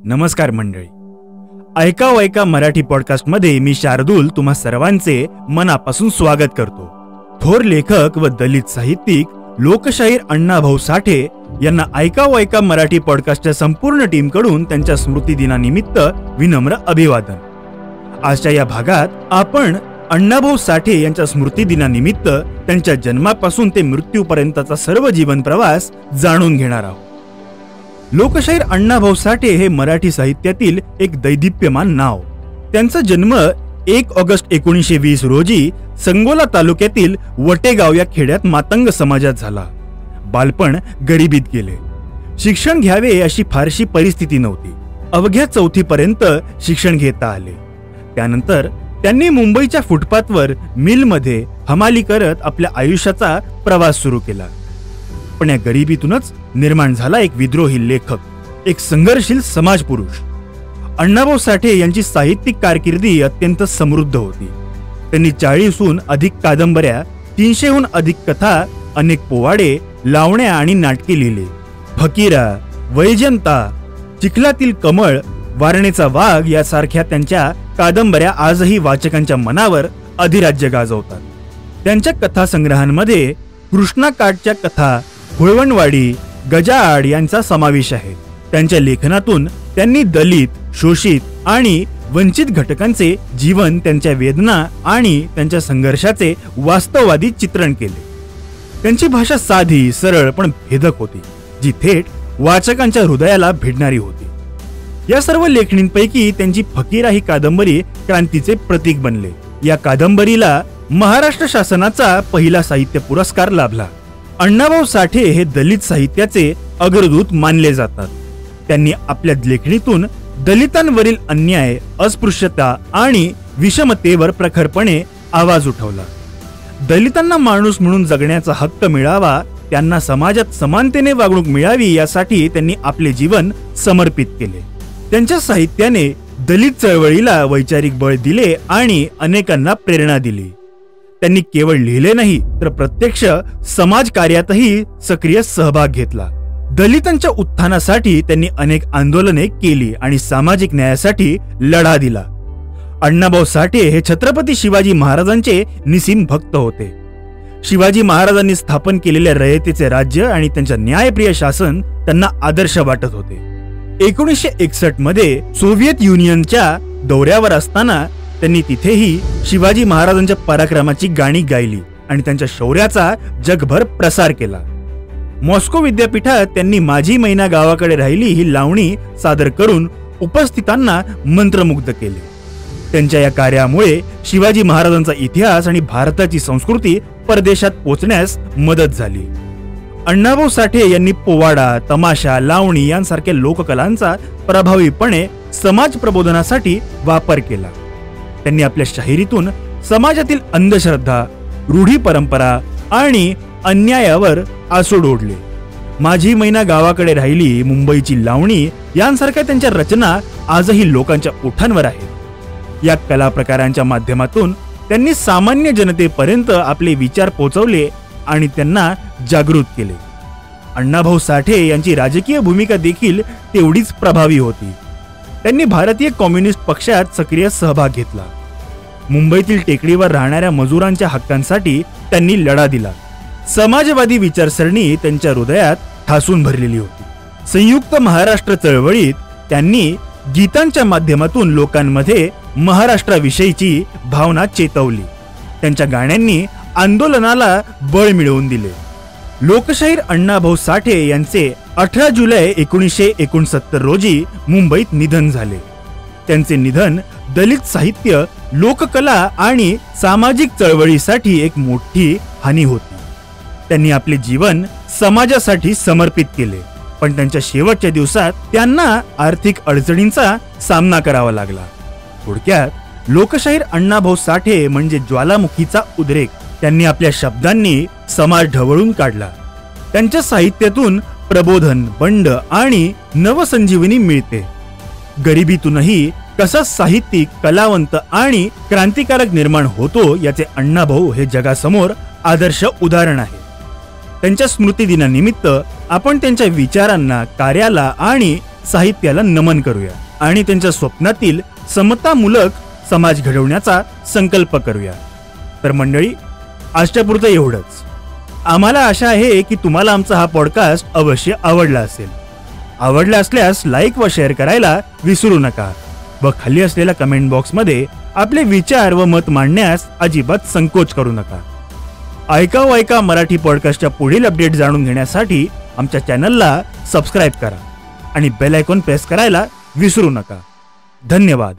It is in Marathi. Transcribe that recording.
नमस्कार मंडळी, ऐकाव ऐका मराठी पॉडकास्ट मध्ये मी शार्दूल तुम्हा सर्वांचे मनापासून स्वागत करतो. थोर लेखक व दलित साहित्यिक लोकशाहीर अण्णाभाऊ साठे यांना ऐकाव ऐका मराठी पॉडकास्टच्या संपूर्ण टीम कडून त्यांच्या स्मृती दिनानिमित्त विनम्र अभिवादन. आजच्या या भागात आपण अण्णाभाऊ साठे यांच्या स्मृती दिनानिमित्त त्यांच्या जन्मापासून ते मृत्यूपर्यंतचा सर्व जीवन प्रवास जाणून घेणार आहोत. लोकशाहीर अण्णाभाऊ साठे हे मराठी साहित्यातील एक दैदिप्यमान नाव. त्यांचा जन्म 1 ऑगस्ट 1920 रोजी संगोला तालुक्यातील वटेगाव या खेड्यात मातंग समाजात झाला. बालपण गरिबीत गेले. शिक्षण घ्यावे अशी फारशी परिस्थिती नव्हती. अवघ्या 4थी पर्यंत शिक्षण घेता आले. त्यानंतर त्यांनी मुंबईच्या फुटपाथवर मिलमध्ये हमाली करत आपल्या आयुष्याचा प्रवास सुरू केला. पण या गरिबीतूनच निर्माण झाला एक विद्रोही लेखक, एक संघर्षशील समाजपुरुष. अण्णाभाऊ साठे यांची साहित्यिक कारकिर्दी अत्यंत समृद्ध होती. त्यांनी 40हून अधिक कादंबऱ्या, 300हून अधिक कथा, अनेक पोवाडे, लावण्या आणि नाटके लिहिली. फकीरा, वैजंता, चिखलातील कमळ, वारणेचा वाघ यासारख्या त्यांच्या कादंबऱ्या आजही वाचकांच्या मनावर अधिराज्य गाजवतात. त्यांच्या कथासंग्रहांमध्ये कृष्णाकाठच्या कथा, हुळवणवाडी, गजाआड यांचा समावेश आहे. त्यांच्या लेखनातून त्यांनी दलित, शोषित आणि वंचित घटकांचे जीवन, त्यांच्या वेदना आणि त्यांच्या संघर्षाचे वास्तववादी चित्रण केले. त्यांची भाषा साधी, सरळ पण भेदक होती, जी थेट वाचकांच्या हृदयाला भिडणारी होती. या सर्व लेखणींपैकी त्यांची फकीरा ही कादंबरी क्रांतीचे प्रतीक बनले. या कादंबरीला महाराष्ट्र शासनाचा पहिला साहित्य पुरस्कार लाभला. अण्णाभाऊ साठे हे दलित साहित्याचे अग्रदूत मानले जातात. त्यांनी आपल्या लेखणीतून दलितांवरील अन्याय, अस्पृश्यता आणि विषमतेवर प्रखरपणे आवाज उठवला. दलितांना माणूस म्हणून जगण्याचा हक्क मिळावा, त्यांना समाजात समानतेने वागणूक मिळावी यासाठी त्यांनी आपले जीवन समर्पित केले. त्यांच्या साहित्याने दलित चळवळीला वैचारिक बळ दिले आणि अनेकांना प्रेरणा दिली. त्यांनी केवळ लिहिले नाही तर प्रत्यक्ष समाजकार्यातही सक्रिय सहभाग घेतला. दलितांच्या उत्थानासाठी त्यांनी अनेक आंदोलने केली आणि सामाजिक न्यायासाठी लढा दिला. अण्णाभाऊ साठे हे छत्रपती शिवाजी महाराजांचे निसीम भक्त होते. शिवाजी महाराजांनी स्थापन केलेल्या रयतेचे राज्य आणि त्यांच्या न्यायप्रिय शासन त्यांना आदर्श वाटत होते. 1961 मध्ये सोव्हिएत युनियनच्या दौऱ्यावर असताना त्यांनी तिथेही शिवाजी महाराजांच्या पराक्रमाची गाणी गायली आणि त्यांच्या शौर्याचा जगभर प्रसार केला. मॉस्को विद्यापीठात त्यांनी माझी मैना गावाकडे राहिली ही लावणी सादर करून उपस्थितांना मंत्रमुग्ध केले. त्यांच्या या कार्यामुळे शिवाजी महाराजांचा इतिहास आणि भारताची संस्कृती परदेशात पोचण्यास मदत झाली. अण्णाभाऊ साठे यांनी पोवाडा, तमाशा, लावणी यांसारख्या लोककलांचा प्रभावीपणे समाज प्रबोधनासाठी वापर केला. त्यांनी आपल्या शाहिरीतून समाजातील अंधश्रद्धा, रूढी परंपरा आणि अन्यायावर आसूड ओढले. माझी मैना गावाकडे राहिली, मुंबईची लावणी यांसारख्या त्यांच्या रचना आजही लोकांच्या ओठांवर आहेत. या कला प्रकारांच्या माध्यमातून त्यांनी सामान्य जनतेपर्यंत आपले विचार पोहोचवले आणि त्यांना जागृत केले. अण्णाभाऊ साठे यांची राजकीय भूमिका देखील तेवढीच प्रभावी होती. त्यांनी भारतीय कम्युनिस्ट पक्षात सक्रिय सहभाग घेतला. मुंबईतील टेकडीवर राहणाऱ्या मजुरांच्या हक्कांसाठी त्यांनी लढा दिला. समाजवादी विचारसरणी त्यांच्या हृदयात ठासून भरलेली होती. संयुक्त महाराष्ट्र चळवळीत त्यांनी गीतांच्या माध्यमातून लोकांमध्ये महाराष्ट्राविषयीची भावना चेतवली. त्यांच्या गाण्यांनी आंदोलनाला बळ मिळवून दिले. लोकशाहीर अण्णाभाऊ साठे यांचे 18 जुलै 1969 रोजी मुंबईत निधन झाले. त्यांचे निधन दलित साहित्य, लोककला आणि सामाजिक चळवळीसाठी एक मोठी हानी होती. त्यांनी आपले जीवन समाजासाठी समर्पित केले, पण त्यांच्या शेवटच्या दिवसात त्यांना आर्थिक अडचणींचा सामना करावा लागला. थोडक्यात लोकशाहीर अण्णाभाऊ साठे म्हणजे ज्वालामुखीचा उद्रेक. त्यांनी आपल्या शब्दांनी समाज ढवळून काढला. त्यांच्या साहित्यातून प्रबोधन, बंड आणि नवसंजीवनी मिळते. गरिबीतूनही कसा साहित्यिक, कलावंत आणि क्रांतिकारक निर्माण होतो याचे अण्णाभाऊ हे जगासमोर आदर्श उदाहरण आहे. त्यांच्या स्मृती दिनानिमित्त आपण त्यांच्या विचारांना, कार्याला आणि साहित्याला नमन करूया आणि त्यांच्या स्वप्नातील समतामूलक समाज घडवण्याचा संकल्प करूया. तर मंडळी, आजच्या पुरतं एवढंच. आम्हाला आशा आहे की तुम्हाला आमचा हा पॉडकास्ट अवश्य आवडला असेल. आवडला असल्यास लाईक व शेअर करायला विसरू नका व खाली असलेल्या कमेंट बॉक्समध्ये आपले विचार व मत मांडण्यास अजिबात संकोच करू नका. ऐका मराठी पॉडकास्टच्या पुढील अपडेट जाणून घेण्यासाठी आमच्या चॅनलला सबस्क्राईब करा आणि बेल आयकॉन प्रेस करायला विसरू नका. धन्यवाद.